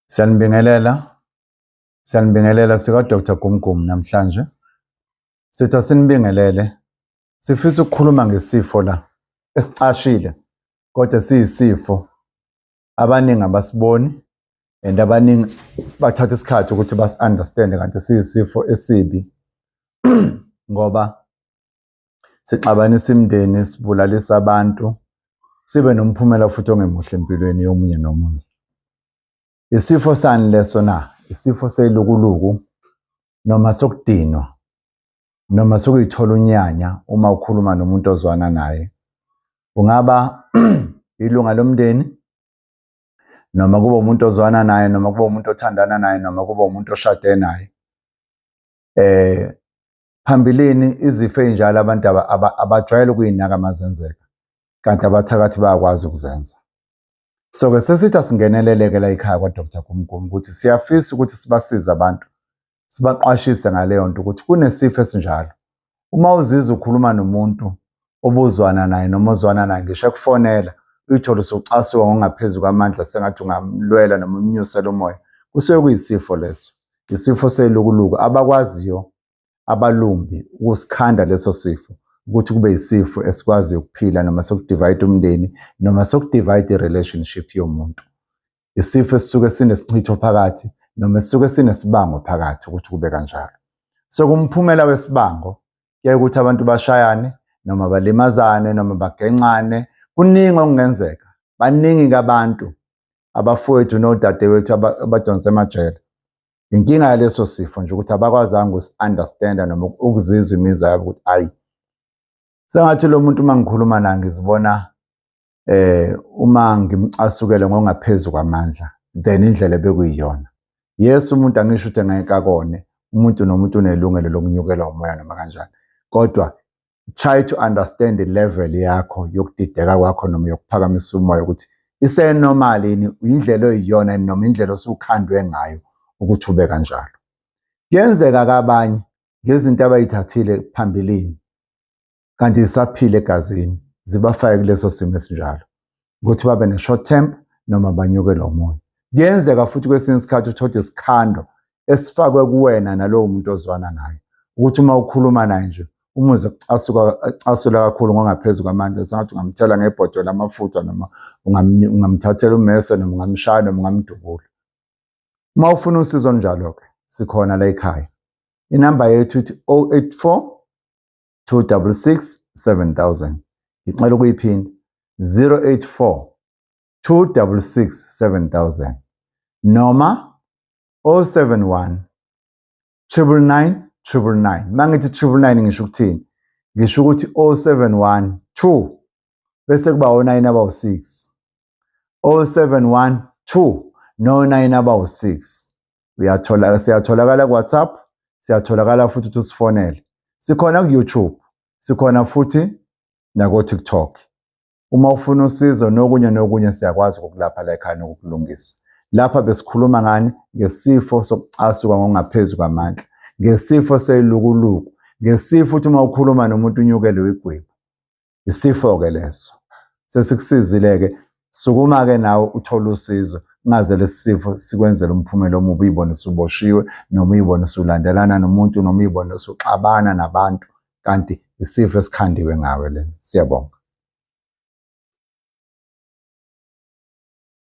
Siyanibingelela sika Dr. Gumgum namhlanje. Sithi asinibingelele. Sifisa ukukhuluma ngesifo la esicashile kodwa siyisifo abaningi abasiboni and abaningi bathatha isikhathi ukuthi basi-understand kanti siyisifo esibi ngoba sixabanisa imindeni, sibulalisa abantu, sibe nomphumela futhi ongemuhle empilweni yomunye nomunye. Isifo sani leso na? Isifo selukuluku noma sokudinwa noma sokuyithola unyanya uma ukhuluma nomuntu ozwana naye. Ungaba ilunga lomndeni noma kube umuntu ozwana naye noma kube umuntu othandana naye noma kube umuntu oshade naye. Phambilini izifo ezinjalo abantu abajwayele ukuyinaka mazenzeka kanti abathakathi bayakwazi ukuzenza. So-ke sesithi asingeneleleke la ekhaya kwa Dr. Gumgum ukuthi siyafisa ukuthi sibasize abantu, sibaqwashise ngaleyo nto ukuthi kunesifo esinjalo. Uma uzizwa ukhuluma nomuntu obuzwana naye noma ozwana naye ngisho ekufonela uyithola usucasuka ngokungaphezu kwamandla sengathi ungamlwela noma umnyusela umoya, kusuke kuyisifo leso. Isifo selukuluku abakwaziyo abalumbi ukusikhanda leso sifo ukuthi kube yisifo esikwazi ukuphila noma sokudivide umndeni noma sokudivide i-relationship yomuntu. Isifo esisuke sinesichitho phakathi noma esisuke sinesibango phakathi ukuthi kube kanjalo. So kumphumela wesibango kuyaye ukuthi abantu bashayane noma balimazane noma bagencane, kuningi okungenzeka. Baningi abantu abafowethu nodadewethu abadonse emajele. Inkinga yaleso sifo nje ukuthi abakwazanga usi-understand noma ukuzizwa imizwa yabo ukuthi hayi, sengathi lo muntu uma ngikhuluma naye ngizibona uma ngimcasukele ngokungaphezu kwamandla, then indlela bekuyiyona. Yes, umuntu angisho ukuthi ngeke akone, umuntu nomuntu unelungelo lokunyukelwa umoya noma kanjani, kodwa try to understand the level yakho yokudideka kwakho noma yokuphakamisa umoya ukuthi isenormal yini, indlela oyiyona noma indlela osukhandwe ngayo ukuthi ube kanjalo. Kuyenzeka kabanye ngezinto abayithathile phambilini kanti isaphila egazini zibafake kuleso simo esinjalo ukuthi babe ne-short temper noma banyukelwe umoya. Kuyenzeka futhi kwesinye isikhathi uthole isikhando esifakwe kuwena nalowo muntu ozwana naye ukuthi uma ukhuluma naye nje umuzwe acasula kakhulu ngongaphezu kwamandla sengathi ungamthela ngebhodwe lamafutha noma ungamthathela ummese noma ungamshaya noma ungamdubula. Uma ufuna usizo njalo-ke sikhona la ekhaya. Inamba yethu ithi 084 266 7000. Ngicela ukuyiphinda 084 266 7000 noma 071 999 999. Mangithi 999 ngisho ukuthini? Ngisho ukuthi 071 2 bese kuba o9 abawu6. 071 2 no9 abawu6. Siyatholakala ku-WhatsApp, siyatholakala futhi ukuthi usifonele. Sikhona ku-YouTube, sikhona futhi nako-TikTok. Uma ufuna usizo nokunye siyakwazi ukulapha la ekhaya nokulungisa. Lapha besikhuluma ngani? Ngesifo sokucasuka ngokungaphezu kwamandla, ngesifo selukuluku, ngesifo ukuthi uma ukhuluma nomuntu unyukelwe igwebu. Isifo-ke leso. Sesikusizile-ke, sukuma-ke nawe uthole usizo. Ungaze lesi sifo sikwenzele umphumela omubi, uyibone usuboshiwe noma uyibone usulandelana nomuntu noma uyibone usuxabana nabantu kanti isifo esikhandiwe ngawe le. Siyabonga.